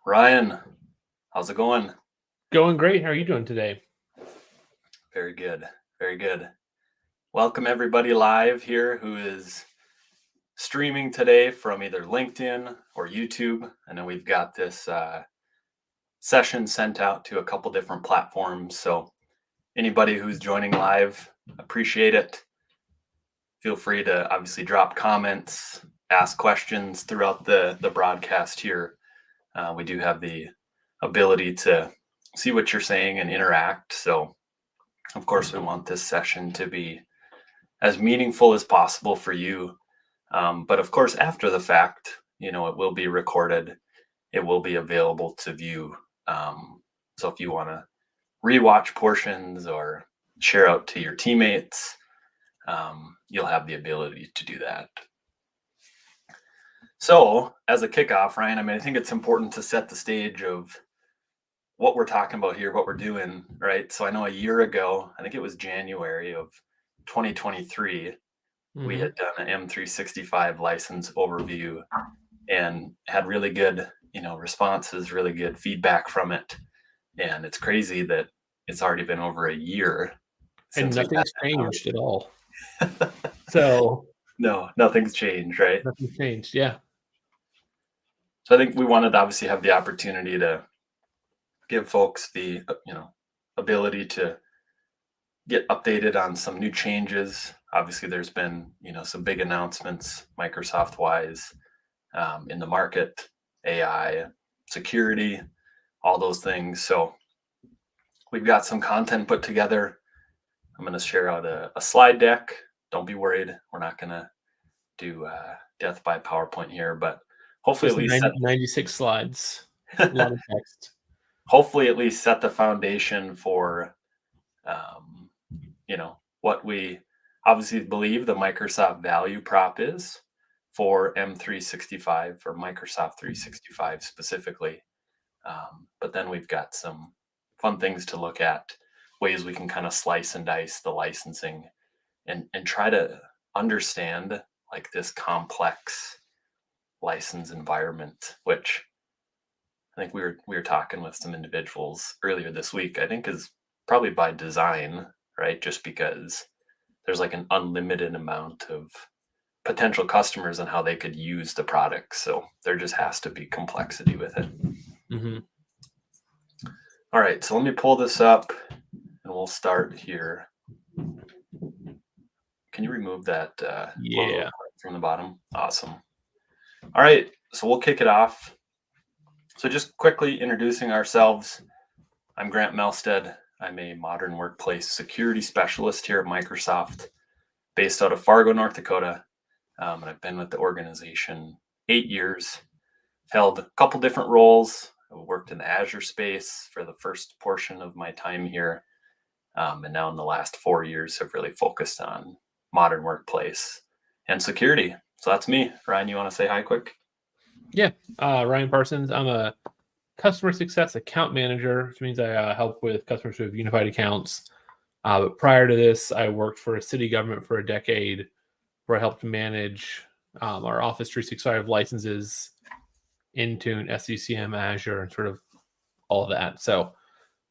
Ryan, how's it going? Going great. How are you doing today? Very good. Very good. Welcome everybody live here who is streaming today from either LinkedIn or YouTube. I know we've got this session sent out to a couple different platforms. So anybody who's joining live, appreciate it. Feel free to obviously drop comments, ask questions throughout the broadcast here. We do have the ability to see what you're saying and interact. So of course, we want this session to be as meaningful as possible for you. But of course, after the fact, it will be recorded. It will be available to view. So if you want to rewatch portions or share out to your teammates, you'll have the ability to do that. So as a kickoff, Ryan, I think it's important to set the stage of what we're talking about here, what we're doing, right? So I know a year ago, I think it was January of 2023, we had done an M365 license overview and had really good, responses, really good feedback from it. And it's crazy that it's already been over a year And since we've nothing's had changed at all. So No, nothing's changed, right? nothing's changed. Yeah. So I think we wanted to obviously have the opportunity to give folks the, ability to get updated on some new changes. Obviously, there's been some big announcements Microsoft wise in the market, AI, security, all those things. So we've got some content put together. I'm going to share out a slide deck. Don't be worried. We're not going to do death by PowerPoint here, but hopefully Just at least 96 slides. A lot of text. hopefully at least set the foundation for what we obviously believe the Microsoft value prop is for M365 or Microsoft 365 specifically. But then we've got some fun things to look at, ways we can kind of slice and dice the licensing and try to understand like this complex license environment, which I think we were talking with some individuals earlier this week, I think is probably by design, right? Just because there's like an unlimited amount of potential customers and how they could use the product. So there just has to be complexity with it. Mm-hmm. All right, so let me pull this up and we'll start here. Can you remove that logo from the bottom? Awesome. All right, so we'll kick it off. So just quickly introducing ourselves. I'm Grant Melstead. I'm a modern workplace security specialist here at Microsoft, based out of Fargo, North Dakota. And I've been with the organization 8 years, held a couple different roles. I worked in the Azure space for the first portion of my time here. And now in the last 4 years have really focused on modern workplace and security. So that's me. Ryan, you want to say hi quick? Yeah. Ryan Parsons. I'm a customer success account manager, which means I help with customers who have unified accounts. But prior to this, I worked for a city government for a decade where I helped manage our Office 365 licenses, Intune, SCCM, Azure, and sort of all of that. So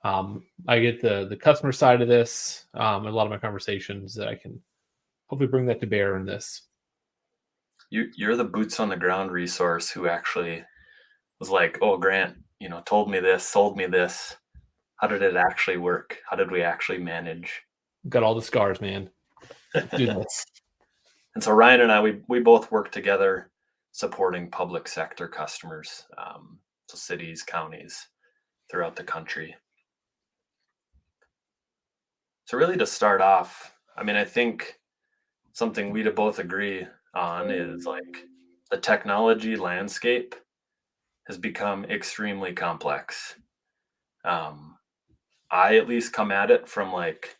I get the customer side of this, a lot of my conversations that I can hopefully bring that to bear in this. You're the boots on the ground resource who actually was like, oh, Grant, told me this, sold me this. How did it actually work? How did we actually manage? Got all the scars, man. Do this. And so Ryan and I, we both work together supporting public sector customers, so cities, counties throughout the country. So really to start off, I think something we to both agree on is like the technology landscape has become extremely complex. I at least come at it from like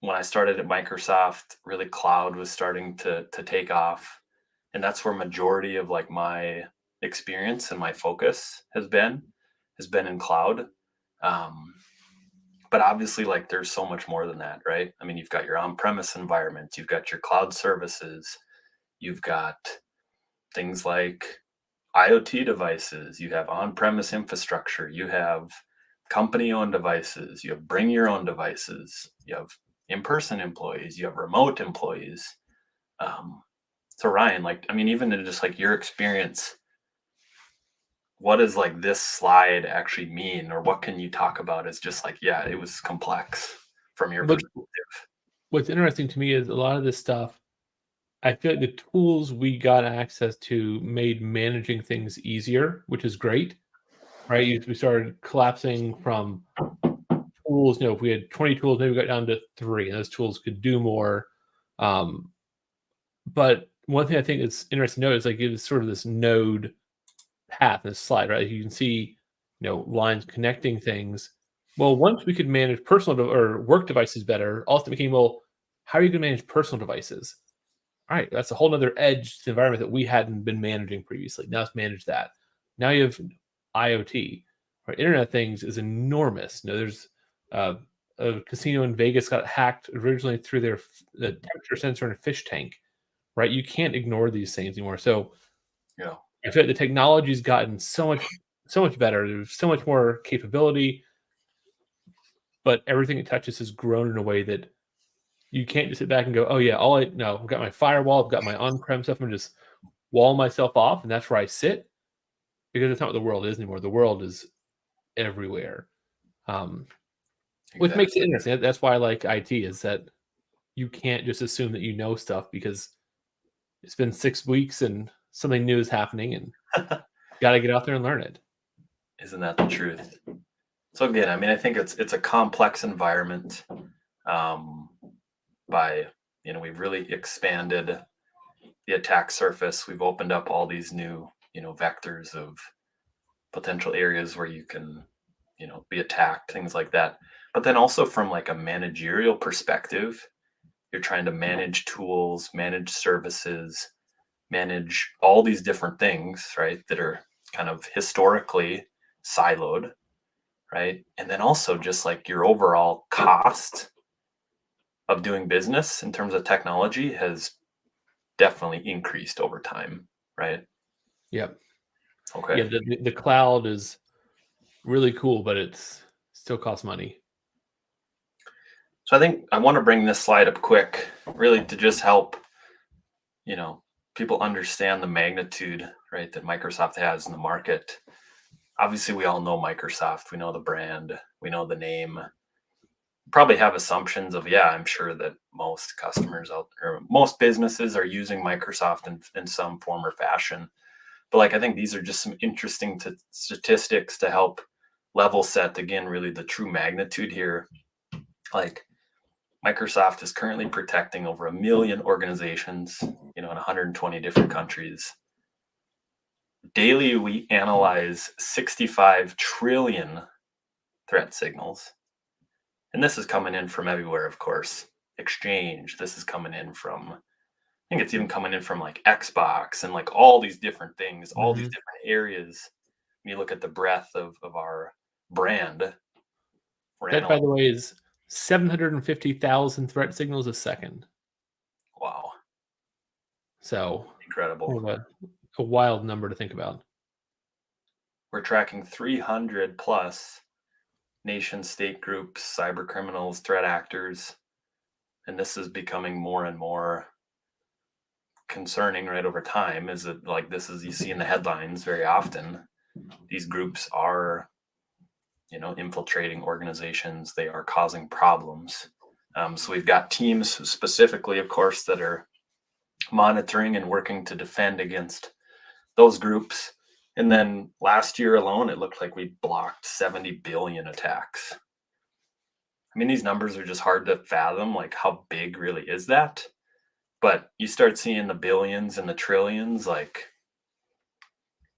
when I started at Microsoft, really cloud was starting to take off. And that's where majority of like my experience and my focus has been in cloud. Um, but obviously like there's so much more than that, right? You've got your on-premise environment, you've got your cloud services, you've got things like IoT devices, you have on-premise infrastructure, you have company-owned devices, you have bring your own devices, you have in-person employees, you have remote employees. So Ryan, like, I mean, even in just like your experience, what does like this slide actually mean, or what can you talk about as just like, yeah, it was complex from your But perspective? what's interesting to me is a lot of this stuff, I feel like the tools we got access to made managing things easier, which is great, right? We started collapsing from tools. If we had 20 tools, maybe we got down to 3, and those tools could do more. But one thing I think is interesting to note is like it was sort of this node path in this slide, right? You can see, lines connecting things. Well, once we could manage or work devices better, also became, well, how are you going to manage personal devices? All right, that's a whole other edge to the environment that we hadn't been managing previously. Now let's manage that. Now you have IoT. Right? Internet of Things is enormous. There's a casino in Vegas got hacked originally through the temperature sensor in a fish tank. Right? You can't ignore these things anymore. So Yeah, I feel like the technology's gotten so much better. There's so much more capability, but everything it touches has grown in a way that you can't just sit back and go, oh yeah, I've got my firewall, I've got my on-prem stuff, I'm just wall myself off, and that's where I sit, because it's not what the world is anymore. The world is everywhere, which makes it exactly. interesting. That's why I like IT, is that you can't just assume that you know stuff because it's been 6 weeks and something new is happening, and got to get out there and learn it. Isn't that the truth? So again, I mean, I think it's a complex environment. Um, by we've really expanded the attack surface. We've opened up all these new vectors of potential areas where you can be attacked, things like that. But then also from like a managerial perspective, you're trying to manage tools, manage services, manage all these different things, right, that are kind of historically siloed, right? And then also just like your overall cost of doing business in terms of technology has definitely increased over time, right? Yep. Okay. Yeah, the cloud is really cool, but it's still costs money. So I think I want to bring this slide up quick, really to just help, you know, people understand the magnitude, right, that Microsoft has in the market. Obviously, we all know Microsoft, we know the brand, we know the name. Probably have assumptions of, yeah, I'm sure that most customers out there, most businesses are using Microsoft in some form or fashion. But like, I think these are just some interesting statistics to help level set again, really the true magnitude here. Like, Microsoft is currently protecting over 1 million organizations, in 120 different countries. Daily, we analyze 65 trillion threat signals. And this is coming in from everywhere, of course. Exchange, this is coming in from, I think it's even coming in from like Xbox and like all these different things, all these Mm-hmm. different areas. When you look at the breadth of our brand, we're That, by analyzing. the way, is 750,000 threat signals a second. Wow, So, incredible. kind of a wild number to think about. We're tracking 300 plus nation state groups, cyber criminals, threat actors. And this is becoming more and more concerning right over time. Is it like this is you see in the headlines very often? These groups are, infiltrating organizations. They are causing problems. So we've got teams specifically, of course, that are monitoring and working to defend against those groups. And then last year alone, it looked like we blocked 70 billion attacks. I mean, these numbers are just hard to fathom. Like, how big really is that? But you start seeing the billions and the trillions, like,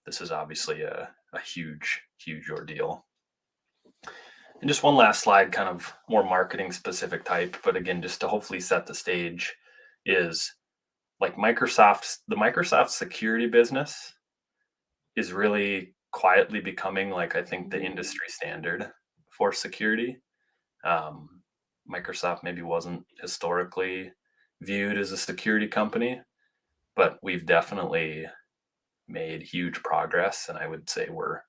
this is obviously a huge, huge ordeal. And just one last slide, kind of more marketing specific type, but again, just to hopefully set the stage, is like the Microsoft security business is really quietly becoming, like, I think, the industry standard for security. Microsoft maybe wasn't historically viewed as a security company, but we've definitely made huge progress. And I would say we're,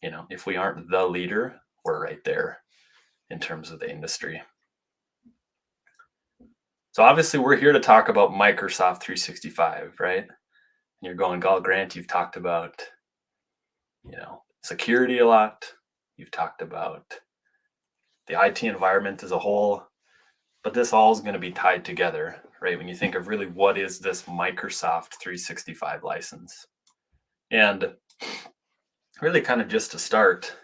if we aren't the leader, we're right there in terms of the industry. So obviously we're here to talk about Microsoft 365, right? And you're going, "Oh, Grant, you've talked about, security a lot. You've talked about the IT environment as a whole, but this all is going to be tied together, right? When you think of really what is this Microsoft 365 license?" And really kind of just to start,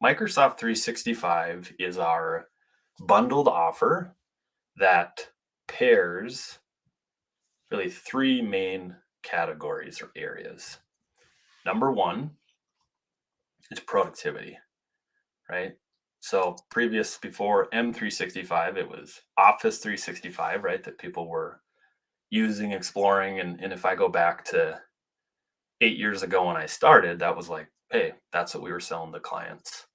Microsoft 365 is our bundled offer that pairs really three main categories or areas. Number one is productivity, right? So before M365, it was Office 365, right? That people were using, exploring. And if I go back to 8 years ago when I started, that was like, hey, that's what we were selling to clients.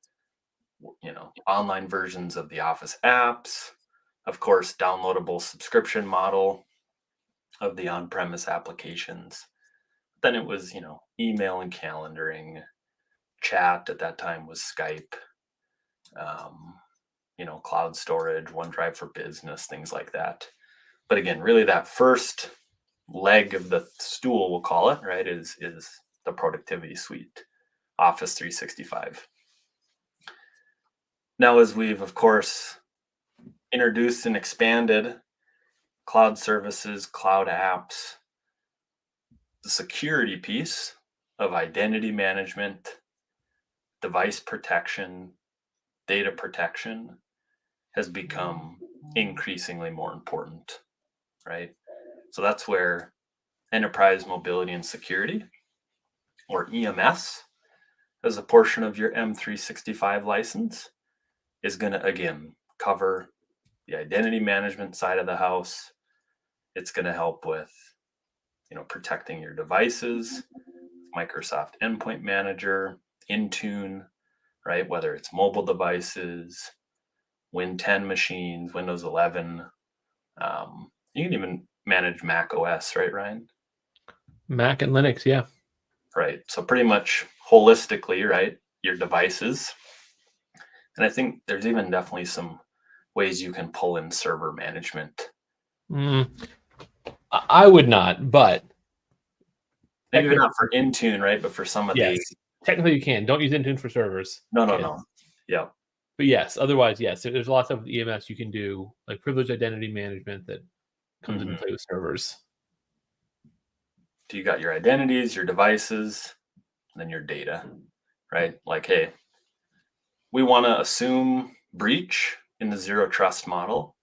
Online versions of the Office apps, of course, downloadable subscription model of the on-premise applications. Then it was, email and calendaring, chat at that time was Skype, cloud storage, OneDrive for Business, things like that. But again, really that first leg of the stool, we'll call it, right, is the productivity suite, Office 365. Now, as we've, of course, introduced and expanded cloud services, cloud apps, the security piece of identity management, device protection, data protection has become increasingly more important, right? So that's where enterprise mobility and security, or EMS, as a portion of your M365 license, is going to, again, cover the identity management side of the house. It's going to help with, protecting your devices, Microsoft Endpoint Manager, Intune, right? Whether it's mobile devices, Win 10 machines, Windows 11. You can even manage Mac OS, right, Ryan? Mac and Linux, yeah. Right. So pretty much holistically, right, your devices. And I think there's even definitely some ways you can pull in server management. I would not, but maybe not for Intune, right? But for some of yes, technically you can. Don't use Intune for servers. No. Yeah. But yes, otherwise, yes, there's lots of EMS you can do, like privileged identity management that comes into play with servers. So you got your identities, your devices, and then your data, right? Like, hey, we want to assume breach in the zero trust model,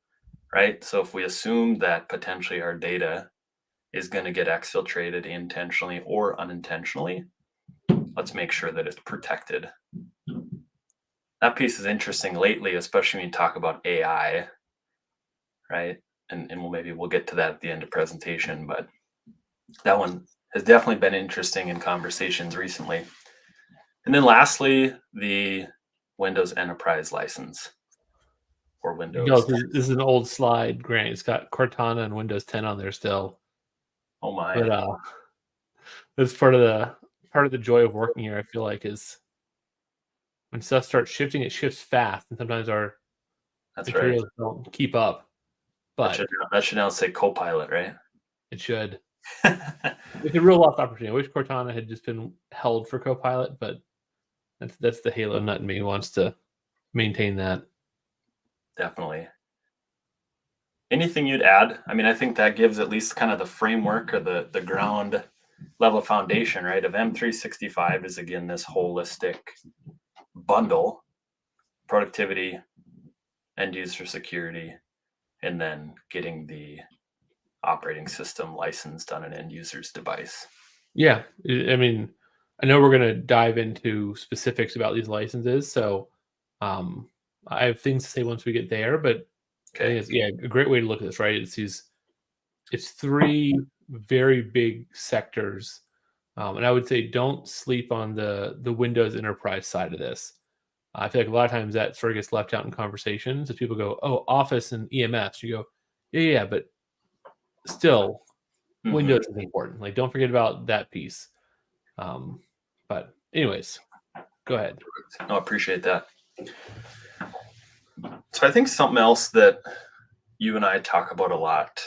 right? So if we assume that potentially our data is going to get exfiltrated intentionally or unintentionally, let's make sure that it's protected. That piece is interesting lately, especially when you talk about AI, right? And we'll get to that at the end of presentation, but that one has definitely been interesting in conversations recently. And then lastly, the Windows Enterprise license, or Windows. This is an old slide, Grant. It's got Cortana and Windows 10 on there still. Oh my! But that's part of the joy of working here. I feel like is when stuff starts shifting, it shifts fast, and sometimes our materials don't keep up. But that should now say Copilot, right? It should. It's a real lost opportunity. I wish Cortana had just been held for Copilot, but that's the Halo nut in me who wants to maintain that. Definitely. Anything you'd add? I mean, I think that gives at least kind of the framework or the ground level foundation, right? Of M365 is, again, this holistic bundle: productivity, end user security, and then getting the operating system licensed on an end user's device. Yeah. I mean, I know we're going to dive into specifics about these licenses. So I have things to say once we get there, but I think it's a great way to look at this, right? It's three very big sectors. And I would say don't sleep on the Windows Enterprise side of this. I feel like a lot of times that sort of gets left out in conversations as people go, oh, Office and EMS. You go, yeah, but still, Windows is important. Like, don't forget about that piece. But anyways, go ahead. No, I appreciate that. So I think something else that you and I talk about a lot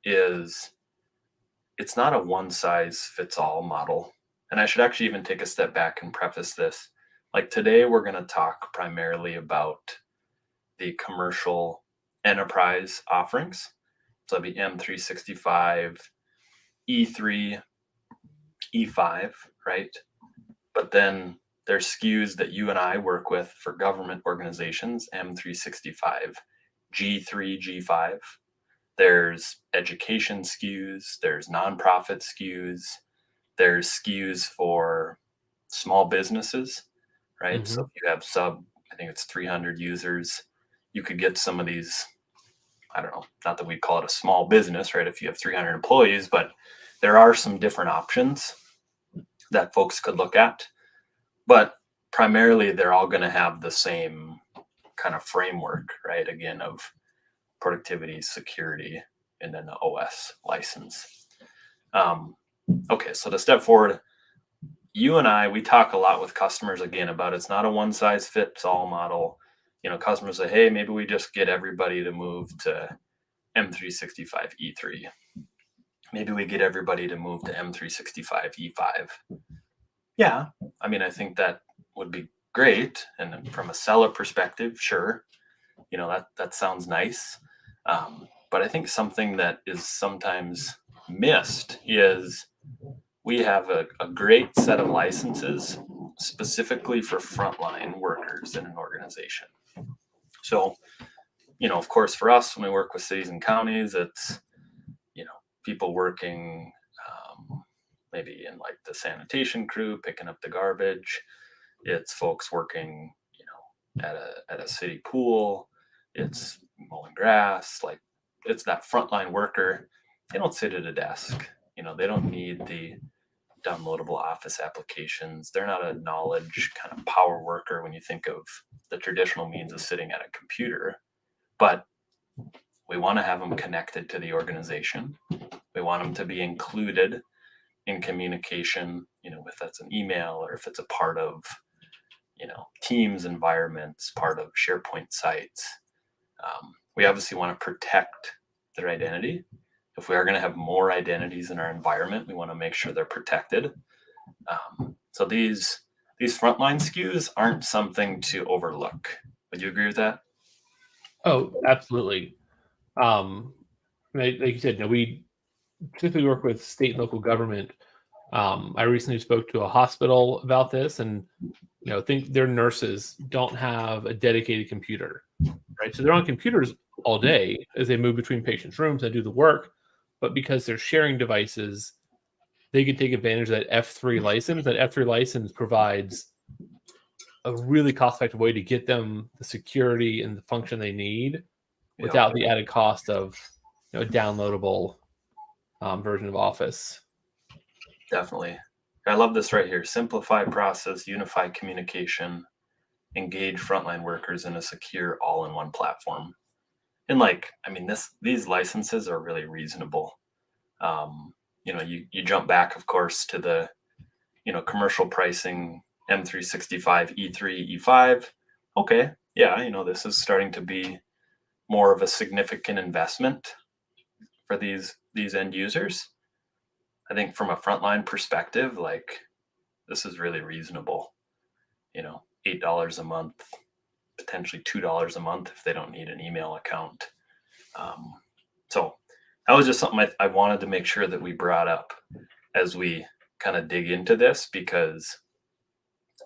is it's not a one size fits all model. And I should actually even take a step back and preface this. Like today, we're going to talk primarily about the commercial enterprise offerings. So that'd be M365, E3, E5, right? But then there's SKUs that you and I work with for government organizations, M365, G3, G5. There's education SKUs, there's nonprofit SKUs, there's SKUs for small businesses, right? So if you have I think it's 300 users, you could get some of these, I don't know, not that we call it a small business, right? If you have 300 employees, but there are some different options that folks could look at. But primarily, they're all going to have the same kind of framework, right? Again, of productivity, security, and then the OS license. Okay, so to step forward, you and I, we talk a lot with customers again about it's not a one size fits all model. Customers say, hey, maybe we just get everybody to move to M365 E3. Maybe we get everybody to move to M365 E5. Yeah, I mean, I think that would be great. And from a seller perspective, sure, that sounds nice. But I think something that is sometimes missed is we have a great set of licenses specifically for frontline workers in an organization. So, of course, for us, when we work with cities and counties, it's, people working maybe in like the sanitation crew, picking up the garbage. It's folks working, at a city pool. It's mowing grass. Like it's that frontline worker. They don't sit at a desk. They don't need the downloadable office applications. They're not a knowledge kind of power worker when you think of the traditional means of sitting at a computer. But we want to have them connected to the organization. We want them to be included in communication, if that's an email or if it's a part of, Teams environments, part of SharePoint sites. We obviously want to protect their identity. If we are going to have more identities in our environment, we want to make sure they're protected. So these frontline SKUs aren't something to overlook. Would you agree with that? Oh, absolutely. Like you said, we typically work with state and local government. I recently spoke to a hospital about this, and think their nurses don't have a dedicated computer, right? So they're on computers all day as they move between patients' rooms and do the work. But because they're sharing devices, they can take advantage of that F3 license. That F3 license provides a really cost-effective way to get them the security and the function they need without the added cost of a downloadable version of Office. Definitely. I love this right here. Simplify process, unify communication, engage frontline workers in a secure all-in-one platform. And these licenses are really reasonable. You jump back, of course, to the, commercial pricing, M365, E3, E5. Okay. Yeah. This is starting to be more of a significant investment for these end users. I think from a frontline perspective, this is really reasonable. $8 a month, potentially $2 a month if they don't need an email account. So that was just something I wanted to make sure that we brought up as we kind of dig into this, because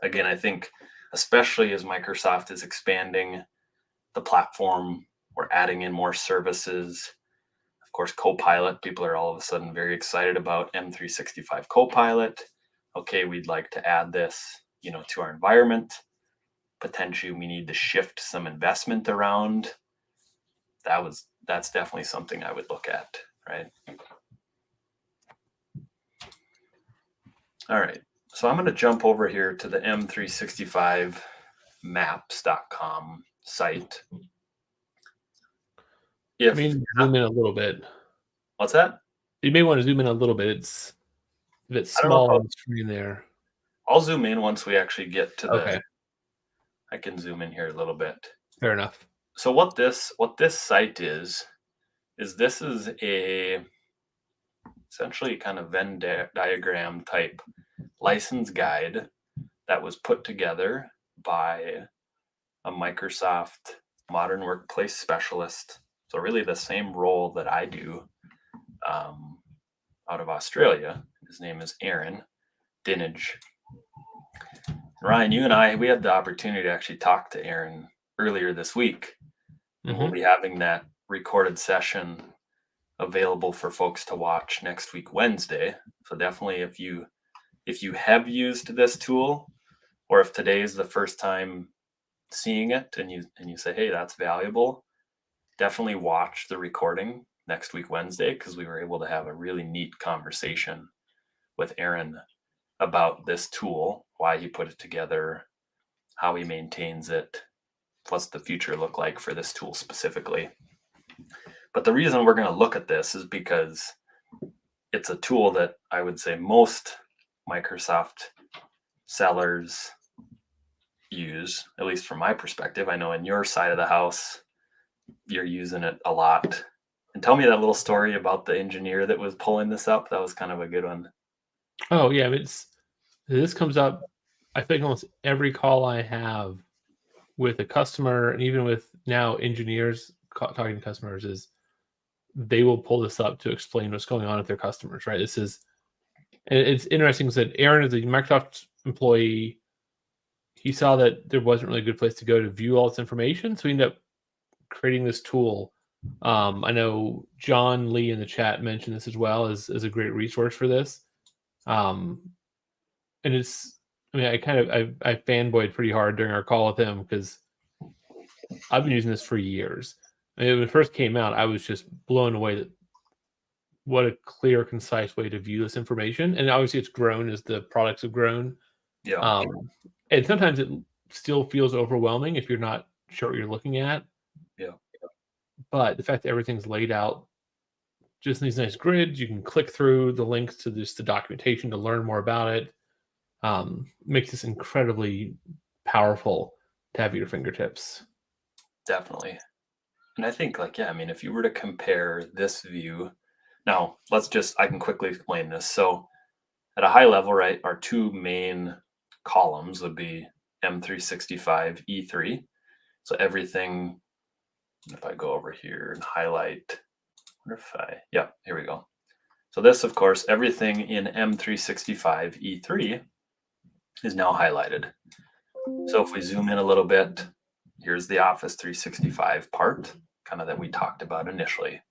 again, I think especially as Microsoft is expanding the platform, we're adding in more services. Of course, Copilot, people are all of a sudden very excited about M365 Copilot. Okay, we'd like to add this, to our environment. Potentially, we need to shift some investment around. That's definitely something I would look at, right? All right, so I'm going to jump over here to the M365maps.com site. Zoom in a little bit. What's that? You may want to zoom in a little bit. It's If it's I don't know small if on the screen there. I'll zoom in once we actually get to Okay, I can zoom in here a little bit. fair enough. So what this site is this is a essentially kind of Venn diagram type license guide that was put together by a Microsoft Modern Workplace specialist. So really the same role that I do out of Australia. His name is Aaron Dinage. Ryan, you and we had the opportunity to actually talk to Aaron earlier this week. And we'll be having that recorded session available for folks to watch next week, Wednesday. So definitely if you have used this tool, or if today is the first time seeing it and you say, hey, that's valuable, definitely watch the recording next week, Wednesday, because we were able to have a really neat conversation with Aaron about this tool, why he put it together, how he maintains it, what's the future look like for this tool specifically. But the reason we're going to look at this is because it's a tool that I would say most Microsoft sellers use, at least from my perspective. I know in your side of the house, you're using it a lot. And tell me that little story about the engineer that was pulling this up. That was kind of a good one. Oh yeah, this comes up. I think almost every call I have with a customer, and even with now engineers talking to customers, is they will pull this up to explain what's going on with their customers. Right? It's interesting that Aaron is a Microsoft employee. He saw that there wasn't really a good place to go to view all this information, so he ended up creating this tool. I know John Lee in the chat mentioned this as well as a great resource for this. And it's, I mean, I fanboyed pretty hard during our call with him because I've been using this for years. I mean, when it first came out, I was just blown away that what a clear, concise way to view this information. And obviously, it's grown as the products have grown. Yeah. And sometimes it still feels overwhelming if you're not sure what you're looking at. Yeah. But the fact that everything's laid out just in these nice grids, you can click through the links to just the documentation to learn more about it. Makes this incredibly powerful to have at your fingertips. Definitely. And I think if you were to compare this view, now I can quickly explain this. So at a high level, right, our two main columns would be M365 E3. So everything, if I go over here and highlight, here we go. So this, of course, everything in M365 E3 is now highlighted. So if we zoom in a little bit, here's the Office 365 part, kind of that we talked about initially.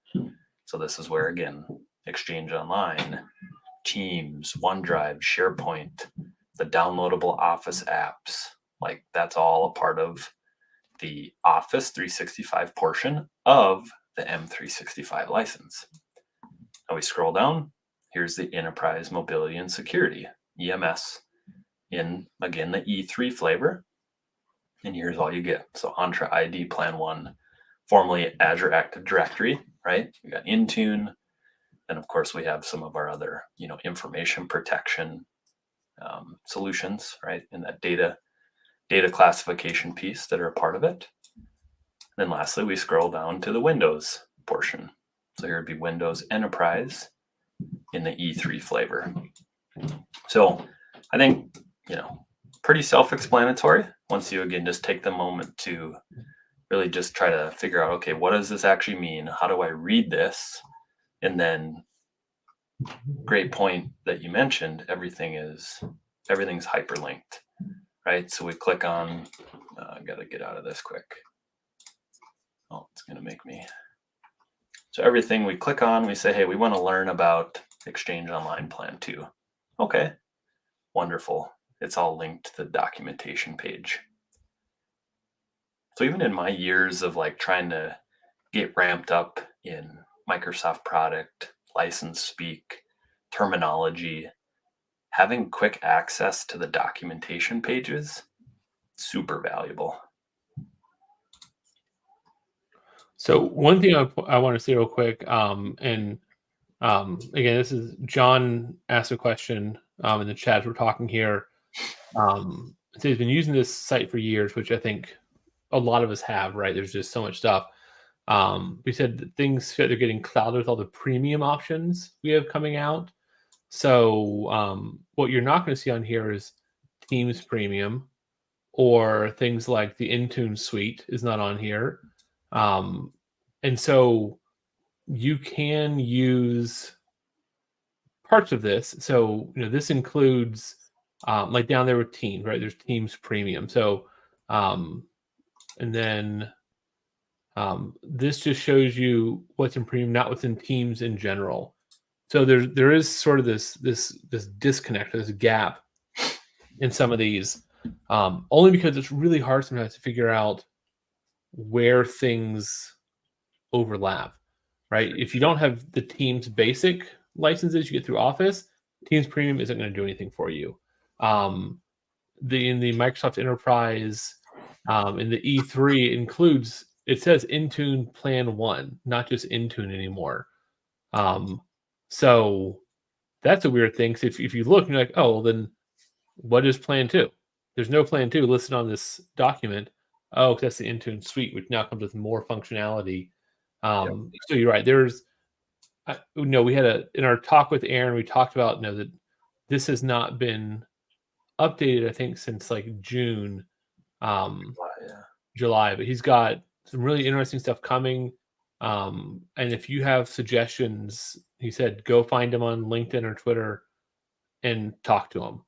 So this is where, again, Exchange Online, Teams, OneDrive, SharePoint, the downloadable Office apps, like that's all a part of the Office 365 portion of the M365 license. Now we scroll down, here's the Enterprise Mobility and Security, EMS, in, again, the E3 flavor. And here's all you get. So Entra ID Plan 1, formerly Azure Active Directory, right? We got Intune. And of course, we have some of our other, information protection solutions, right? In that data classification piece that are a part of it. And then lastly, we scroll down to the Windows portion. So here would be Windows Enterprise in the E3 flavor. So I think, pretty self-explanatory once you, again, just take the moment to really just try to figure out, okay, what does this actually mean? How do I read this? And then, great point that you mentioned, everything's hyperlinked, right? So we click on, I gotta get out of this quick. Oh, it's gonna make me. So everything we click on, we say, hey, we wanna learn about Exchange Online Plan 2. Okay, wonderful. It's all linked to the documentation page. So even in my years of trying to get ramped up in Microsoft product, license speak, terminology, having quick access to the documentation pages, super valuable. So one thing I want to say real quick, and Again, this is John asked a question in the chat as we're talking here. So he's been using this site for years, which I think a lot of us have, right? There's just so much stuff. We said that things they're getting clouded with all the premium options we have coming out. So what you're not going to see on here is Teams Premium, or things like the Intune suite is not on here. And so you can use parts of this. So, this includes like down there with Teams, right? There's Teams Premium. So, and then this just shows you what's in Premium, not what's in Teams in general. So there is sort of this disconnect, this gap in some of these, only because it's really hard sometimes to figure out where things overlap, right? If you don't have the Teams basic licenses you get through Office, Teams Premium isn't going to do anything for you. In the Microsoft Enterprise, in the E3, it says Intune Plan 1, not just Intune anymore. So that's a weird thing. So if you look and you're like, oh, well, then what is Plan 2? There's no Plan 2 listed on this document. Oh, that's the Intune suite, which now comes with more functionality. So you're right. We had in our talk with Aaron, we talked about that this has not been updated, I think, since like June, July. But he's got some really interesting stuff coming. And if you have suggestions, he said, go find him on LinkedIn or Twitter and talk to him.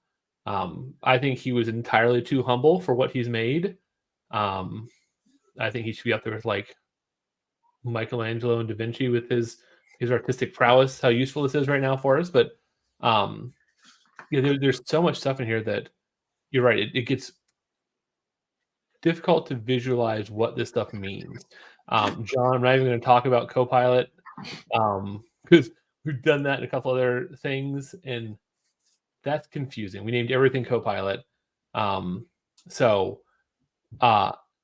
I think he was entirely too humble for what he's made. I think he should be up there with like Michelangelo and Da Vinci with his artistic prowess, how useful this is right now for us. But there's so much stuff in here that you're right. It gets difficult to visualize what this stuff means. John, I'm not even going to talk about Copilot because we've done that in a couple other things, and that's confusing. We named everything Copilot.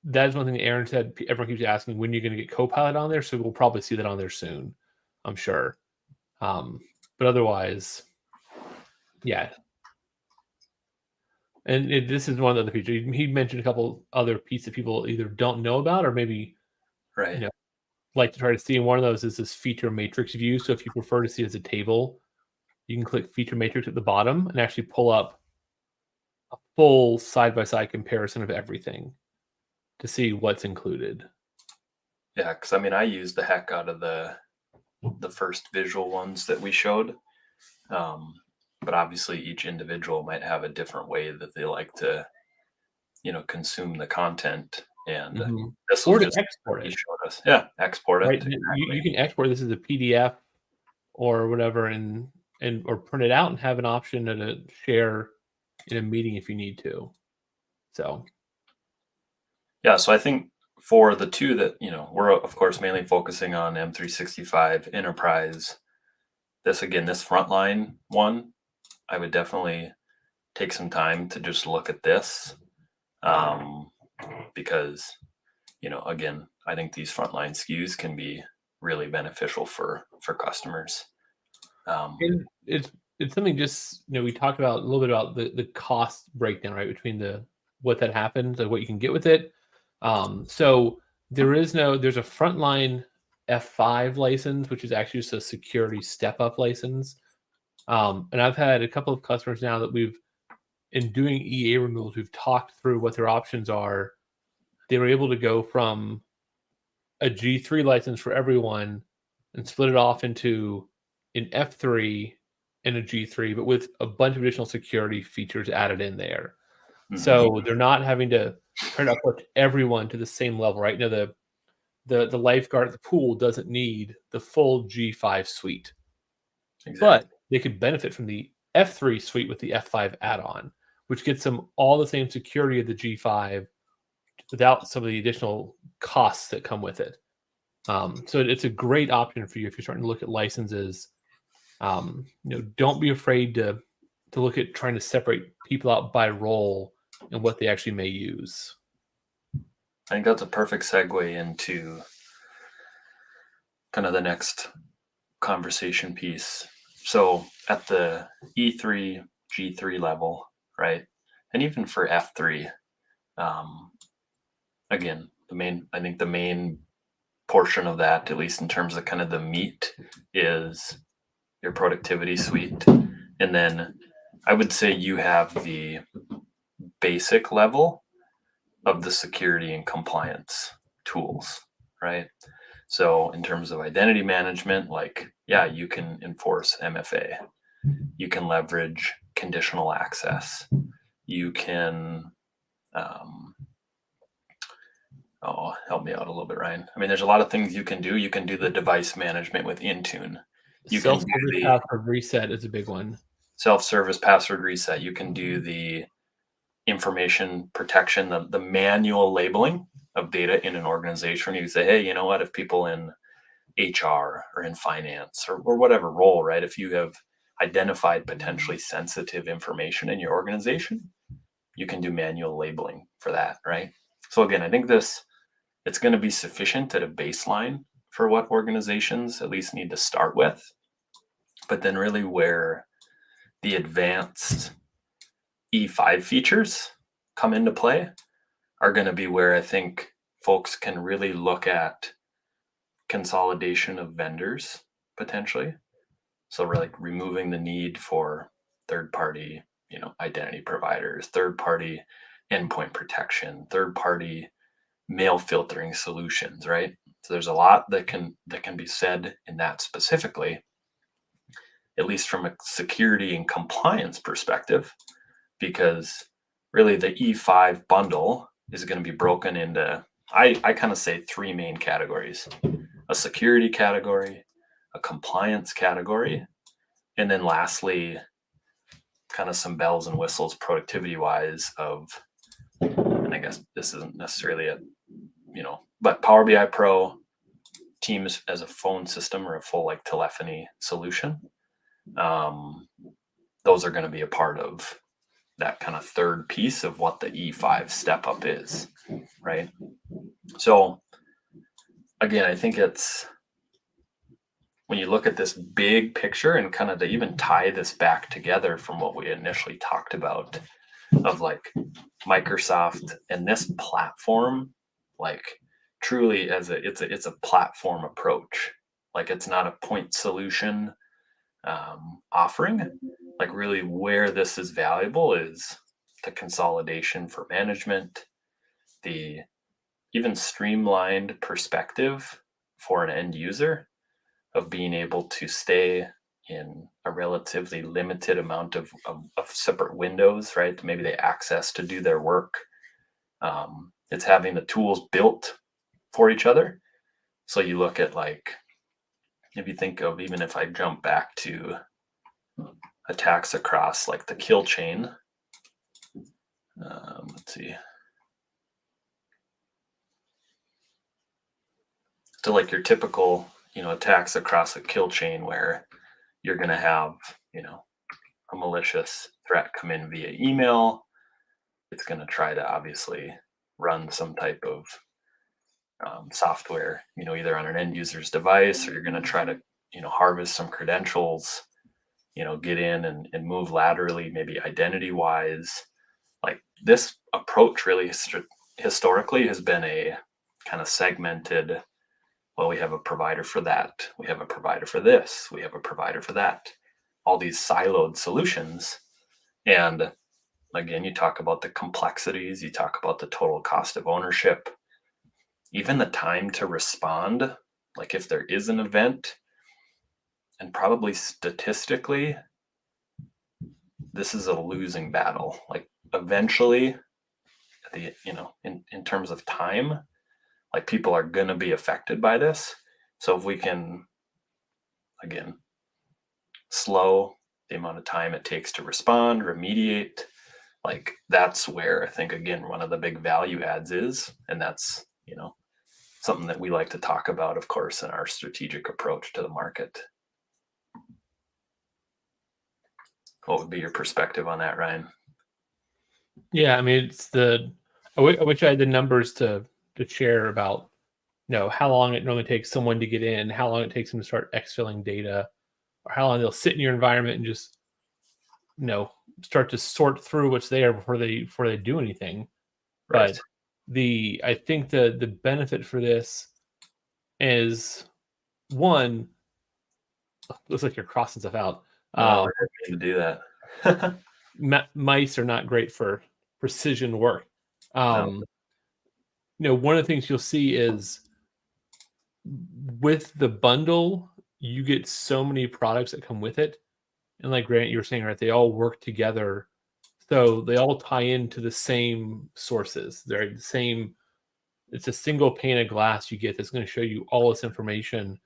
That is one thing that Aaron said. Everyone keeps asking, when you're going to get Copilot on there? So we'll probably see that on there soon, I'm sure. But otherwise, yeah. And this is one of the features. He mentioned a couple other pieces that people either don't know about or maybe like to try to see. And one of those is this feature matrix view. So if you prefer to see it as a table, you can click feature matrix at the bottom and actually pull up a full side-by-side comparison of everything to see what's included. Yeah, because I used the heck out of the first visual ones that we showed. But obviously each individual might have a different way that they like to, consume the content. And this will just export it. Showed us. Yeah, export it. Right. You can export this as a PDF or whatever or print it out and have an option to share in a meeting if you need to. So yeah, so I think for the two that, we're of course mainly focusing on M365 Enterprise, this frontline one, I would definitely take some time to just look at this, because, again, I think these frontline SKUs can be really beneficial for customers. And it's something just, we talked about a little bit about the cost breakdown, right, between what that happens and what you can get with it. So there's a frontline F5 license, which is actually just a security step-up license. And I've had a couple of customers now that in doing EA removals, we've talked through what their options are. They were able to go from a G3 license for everyone and split it off into an F3 and a G3, but with a bunch of additional security features added in there. Mm-hmm. So they're not having to try to put everyone to the same level, right? Now the lifeguard at the pool doesn't need the full G5 suite. Exactly. But they could benefit from the F3 suite with the F5 add-on, which gets them all the same security of the G5 without some of the additional costs that come with it. So it's a great option for you if you're starting to look at licenses. Don't be afraid to look at trying to separate people out by role and what they actually may use. I think that's a perfect segue into kind of the next conversation piece. So at the E3, G3 level, right? And even for F3, again, I think the main portion of that, at least in terms of kind of the meat, is your productivity suite. And then I would say you have the basic level of the security and compliance tools, right? So in terms of identity management, like, yeah, you can enforce MFA. You can leverage conditional access. You can, help me out a little bit, Ryan. I mean, there's a lot of things you can do. You can do the device management with Intune. You can do Self-service the password reset is a big one. self-service password reset. You can do the information protection, the manual labeling of data in an organization. You say, hey, you know what? If people in HR or in finance or whatever role, right? If you have identified potentially sensitive information in your organization, you can do manual labeling for that, right? So again, I think it's going to be sufficient at a baseline for what organizations at least need to start with. But then really where the advanced E5 features come into play are going to be where I think folks can really look at consolidation of vendors potentially. So we're like removing the need for third party, identity providers, third party endpoint protection, third party mail filtering solutions, right? So there's a lot that can be said in that specifically, at least from a security and compliance perspective, because really the E5 bundle is going to be broken into, I kind of say, three main categories: a security category, a compliance category, and then lastly, kind of some bells and whistles productivity wise of, and I guess this isn't necessarily but Power BI Pro, Teams as a phone system or a full like telephony solution. Those are going to be a part of that kind of third piece of what the E5 step up is, right? So again, I think it's when you look at this big picture and kind of to even tie this back together from what we initially talked about of like Microsoft and this platform, like truly it's a platform approach. Like it's not a point solution offering. Like really where this is valuable is the consolidation for management, the even streamlined perspective for an end user of being able to stay in a relatively limited amount of separate windows, right? Maybe they access to do their work. It's having the tools built for each other. So you look at like, if you think of, even if I jump back to attacks across like the kill chain, let's see. So like your typical, attacks across a kill chain where you're going to have, a malicious threat come in via email. It's going to try to obviously run some type of software, either on an end user's device, or you're going to try to, harvest some credentials, get in and move laterally, maybe identity wise. Like this approach really historically has been a kind of segmented, well, we have a provider for that. We have a provider for this. We have a provider for that. All these siloed solutions. And again, you talk about the complexities, you talk about the total cost of ownership, even the time to respond. Like if there is an event, and probably statistically, this is a losing battle. Like eventually, in terms of time, like people are going to be affected by this. So if we can, again, slow the amount of time it takes to respond, remediate, like that's where I think, again, one of the big value adds is, and that's, something that we like to talk about, of course, in our strategic approach to the market. What would be your perspective on that, Ryan? Yeah, I mean, I wish I had the numbers to share about, how long it normally takes someone to get in, how long it takes them to start exfilling data, or how long they'll sit in your environment and just start to sort through what's there before they do anything. Right. But I think the benefit for this is, one, looks like you're crossing stuff out. No, I didn't mean to do that. Mice are not great for precision work. No. One of the things you'll see is with the bundle, you get so many products that come with it. And like Grant, you were saying, right, they all work together. So they all tie into the same sources. They're the same. It's a single pane of glass you get that's going to show you all this information. And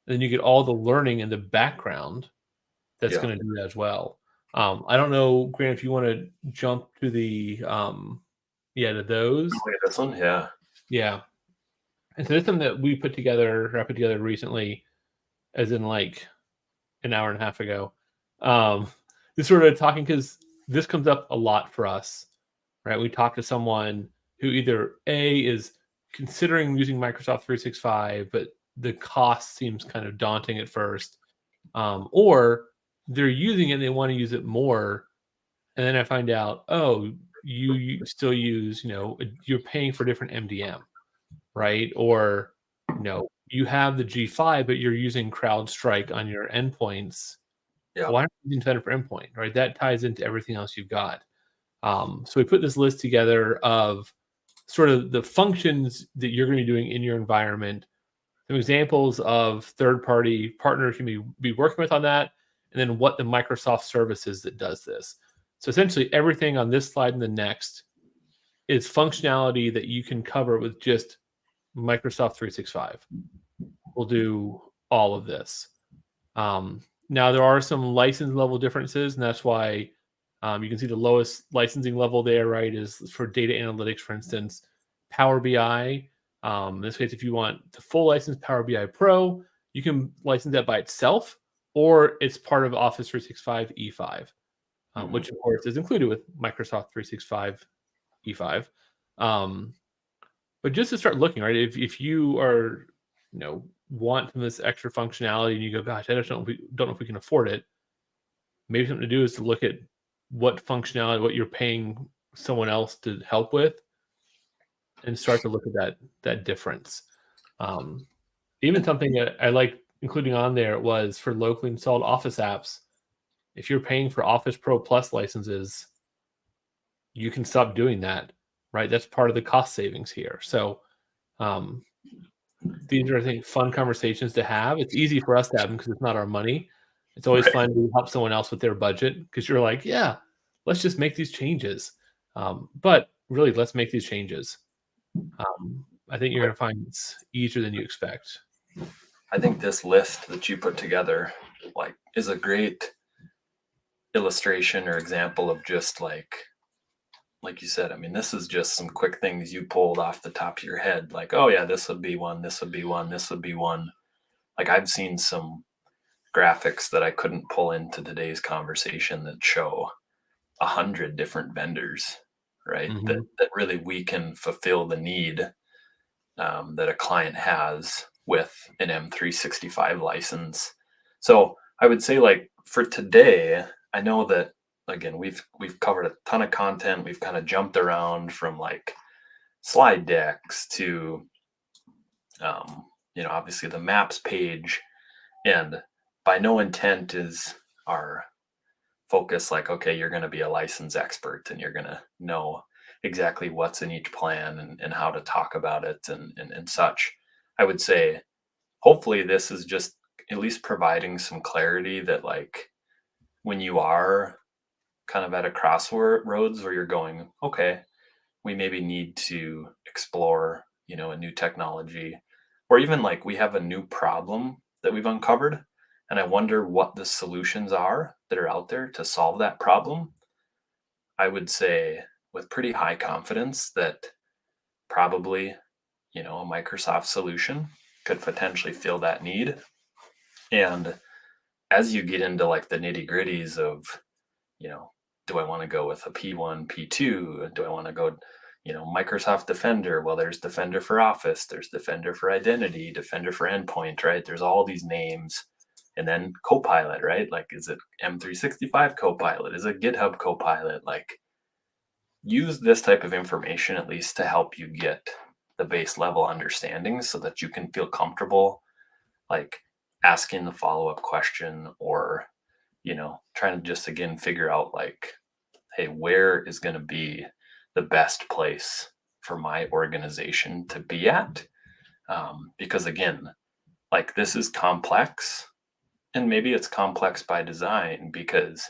then you get all the learning in the background that's Yeah. going to do that as well. I don't know, Grant, if you want to jump to the to those. Look at this one. Yeah. Yeah. And so this one that I put together recently, as in like an hour and a half ago. Just sort of talking, because this comes up a lot for us, right? We talk to someone who either A, is considering using Microsoft 365, but the cost seems kind of daunting at first, or they're using it and they want to use it more. And then I find out, oh, you still use, you're paying for different MDM, right? Or, you have the G5, but you're using CrowdStrike on your endpoints. Yeah. Why aren't you using Defender for Endpoint, right? That ties into everything else you've got. So we put this list together of sort of the functions that you're going to be doing in your environment, some examples of third-party partners you may be working with on that, and then what the Microsoft service is that does this. So essentially everything on this slide and the next is functionality that you can cover with just Microsoft 365. We'll do all of this. Now, there are some license level differences, and that's why you can see the lowest licensing level there, right, is for data analytics, for instance, Power BI. In this case, if you want the full license Power BI Pro, you can license that by itself, or it's part of Office 365 E5, which, of course, is included with Microsoft 365 E5. But just to start looking, right, if you are, want this extra functionality and you go, gosh, I just don't know if we can afford it, maybe something to do is to look at what functionality, what you're paying someone else to help with, and start to look at that difference. Even something that I like including on there was for locally installed Office apps. If you're paying for Office Pro Plus licenses, you can stop doing that, right? That's part of the cost savings here. So these are, I think, fun conversations to have. It's easy for us to have them because it's not our money. It's always fun to help someone else with their budget, because you're like, yeah, let's just make these changes. But really, let's make these changes. I think you're going to find it's easier than you expect. I think this list that you put together, like, is a great illustration or example of just like you said. I mean, this is just some quick things you pulled off the top of your head. Like, oh yeah, this would be one. This would be one. This would be one. Like, I've seen some graphics that I couldn't pull into today's conversation that show 100 different vendors, right? Mhm. That really we can fulfill the need that a client has with an M365 license. So I would say, like, for today, I know that, again, we've covered a ton of content. We've kind of jumped around from like slide decks to obviously the maps page, and by no intent is our focus like, okay, you're going to be a license expert and you're going to know exactly what's in each plan and how to talk about it and such. I would say hopefully this is just at least providing some clarity that, like, when you are kind of at a crossroads where you're going, okay, we maybe need to explore, a new technology, or even like we have a new problem that we've uncovered, and I wonder what the solutions are that are out there to solve that problem. I would say with pretty high confidence that probably, a Microsoft solution could potentially fill that need. And as you get into like the nitty gritties of, do I want to go with a P1, P2? Do I want to go, Microsoft Defender. Well, there's Defender for Office, there's Defender for Identity, Defender for Endpoint, right? There's all these names. And then Copilot, right? Like, is it M365 Copilot? Is it GitHub Copilot? Like, use this type of information at least to help you get the base level understanding so that you can feel comfortable, like, asking the follow-up question, or, trying to just, again, figure out, like, hey, where is going to be the best place for my organization to be at? Because again, like, this is complex, and maybe it's complex by design because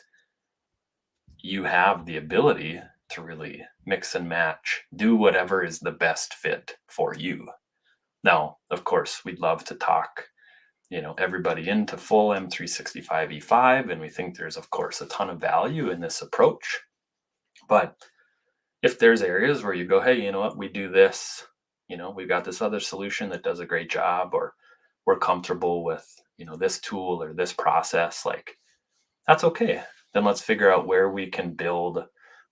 you have the ability to really mix and match, do whatever is the best fit for you. Now, of course, we'd love to talk, everybody into full M365 E5, and we think there's, of course, a ton of value in this approach. But if there's areas where you go, hey, you know what, we do this, we've got this other solution that does a great job, or we're comfortable with, this tool or this process, like, that's okay. Then let's figure out where we can build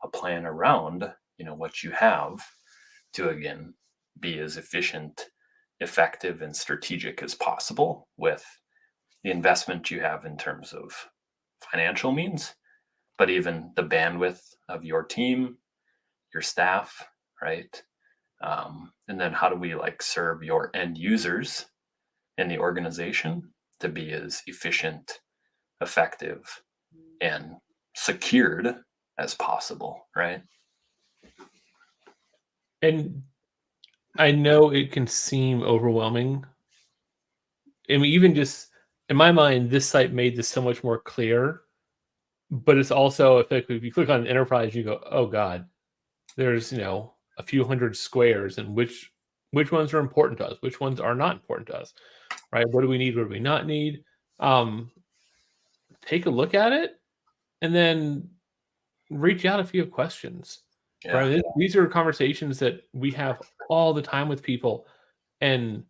a plan around, what you have to, again, be as efficient, effective, and strategic as possible with the investment you have in terms of financial means, but even the bandwidth of your team, your staff, right? And then how do we, like, serve your end users in the organization to be as efficient, effective, and secured as possible, right? And I know it can seem overwhelming. I mean, even just in my mind, this site made this so much more clear. But it's also, if you click on enterprise, you go, oh God, there's a few hundred squares, and which ones are important to us, which ones are not important to us, right? What do we need? What do we not need? Take a look at it, and then reach out if you have questions. Yeah. Right? These are conversations that we have all the time with people, and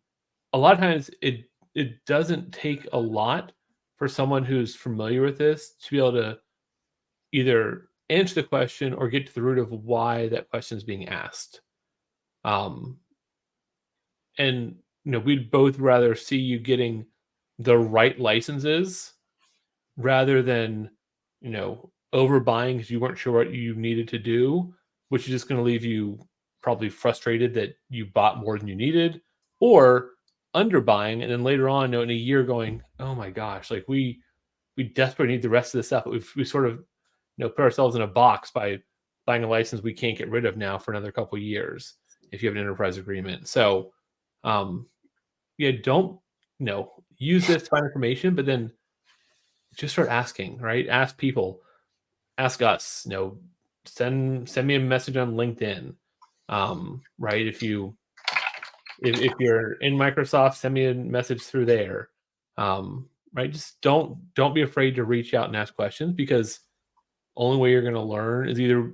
a lot of times it doesn't take a lot for someone who's familiar with this to be able to either answer the question or get to the root of why that question is being asked. And we'd both rather see you getting the right licenses rather than overbuying because you weren't sure what you needed to do, which is just going to leave you probably frustrated that you bought more than you needed, or underbuying, and then later on, in a year, going, oh my gosh, like we desperately need the rest of this stuff. We sort of put ourselves in a box by buying a license we can't get rid of now for another couple of years if you have an enterprise agreement. So, don't use this to find information, but then just start asking, right? Ask people, ask us, send me a message on LinkedIn, right? If you're in Microsoft, send me a message through there, right? Just don't be afraid to reach out and ask questions, because only way you're going to learn is either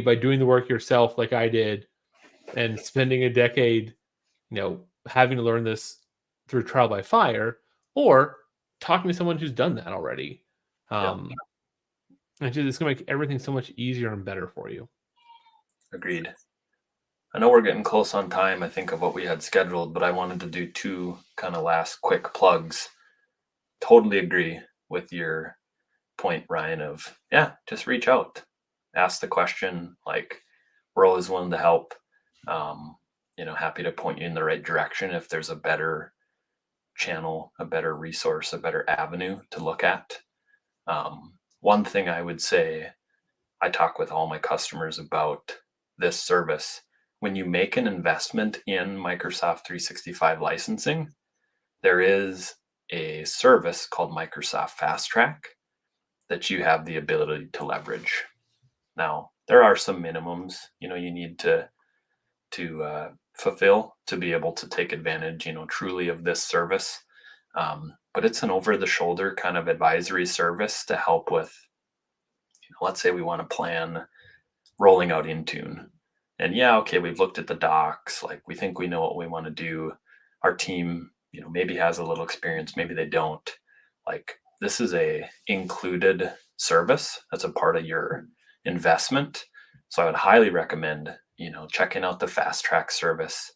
by doing the work yourself, like I did, and spending a decade, having to learn this through trial by fire, or talking to someone who's done that already. And it's going to make everything so much easier and better for you. Agreed. I know we're getting close on time, I think, of what we had scheduled, but I wanted to do two kind of last quick plugs. Totally agree with your point, Ryan, of, just reach out, ask the question. Like, we're always willing to help. Happy to point you in the right direction if there's a better channel, a better resource, a better avenue to look at. One thing I would say, I talk with all my customers about this service. When you make an investment in Microsoft 365 licensing, there is a service called Microsoft Fast Track that you have the ability to leverage. Now, there are some minimums, you need to fulfill to be able to take advantage, truly of this service. But it's an over-the-shoulder kind of advisory service to help with, let's say we want to plan rolling out Intune. And we've looked at the docs, like, we think we know what we want to do. Our team, maybe has a little experience, maybe they don't. Like, this is a included service that's a part of your investment. So I would highly recommend, checking out the Fast Track service.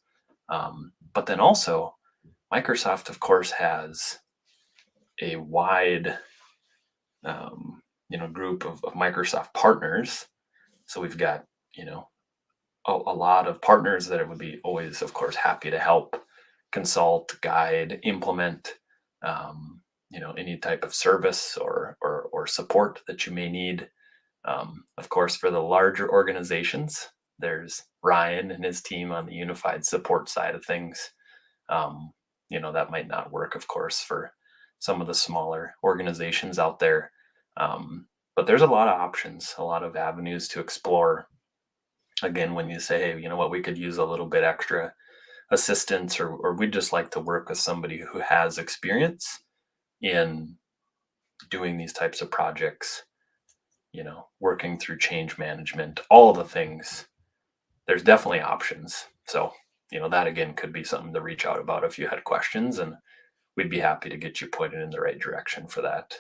But then also, Microsoft, of course, has a wide, group of Microsoft partners. So we've got, a lot of partners that it would be always, of course, happy to help consult, guide, implement, any type of service or support that you may need. Of course, for the larger organizations, there's Ryan and his team on the unified support side of things. That might not work, of course, for some of the smaller organizations out there. But there's a lot of options, a lot of avenues to explore. Again, when you say, hey, you know what, we could use a little bit extra assistance, or we'd just like to work with somebody who has experience in doing these types of projects, working through change management, all the things, there's definitely options. So, that again could be something to reach out about if you had questions, and we'd be happy to get you pointed in the right direction for that.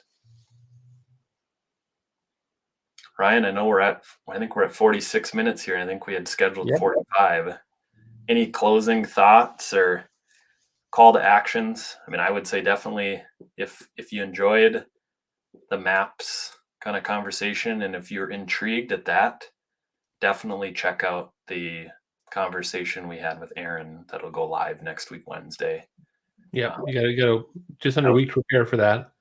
Ryan, I think we're at 46 minutes here. I think we had scheduled 45. Any closing thoughts or call to actions? I mean, I would say definitely if you enjoyed the maps kind of conversation, and if you're intrigued at that, definitely check out the conversation we had with Aaron that'll go live next week, Wednesday. Yeah, you gotta go just under a week to prepare for that.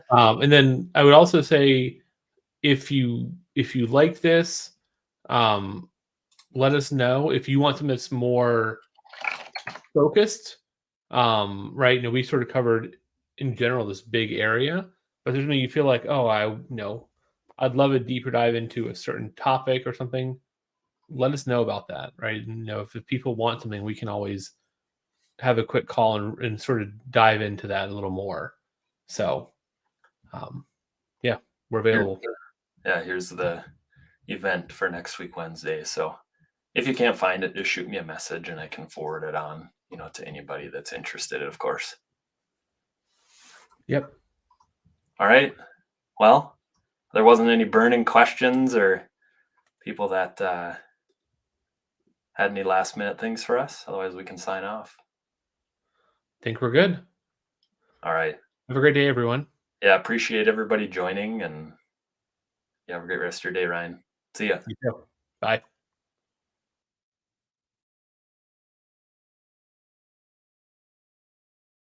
And then I would also say, if you like this, let us know if you want something that's more focused. Right? We sort of covered in general this big area, but there's something you feel like, oh, I'd love a deeper dive into a certain topic or something. Let us know about that, right? And, if people want something, we can always have a quick call and sort of dive into that a little more. So, yeah, we're available. Here's the event for next week, Wednesday. So if you can't find it, just shoot me a message and I can forward it on, to anybody that's interested, of course. Yep. All right. Well, there wasn't any burning questions or people that had any last minute things for us. Otherwise, we can sign off. Think we're good. All right. Have a great day, everyone. Yeah, appreciate everybody joining, and have a great rest of your day, Ryan. See ya. Bye.